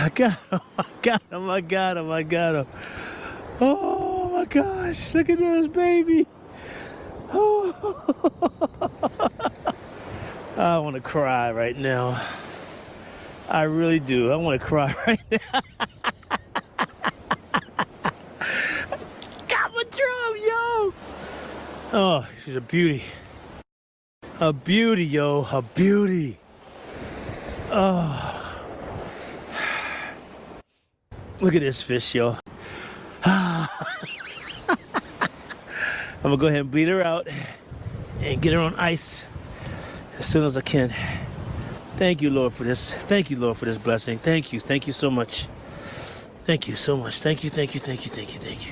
I got him. I got him. I got him. I got him. Oh my gosh. Look at this baby. Oh. I want to cry right now. I really do. I want to cry right now. Got my drum, yo. Oh, she's a beauty. A beauty, yo. A beauty. Oh. Look at this fish, yo. I'm gonna go ahead and bleed her out and get her on ice as soon as I can. Thank you, Lord, for this. Thank you, Lord, for this blessing. Thank you. Thank you so much. Thank you so much. Thank you, thank you, thank you, thank you, thank you.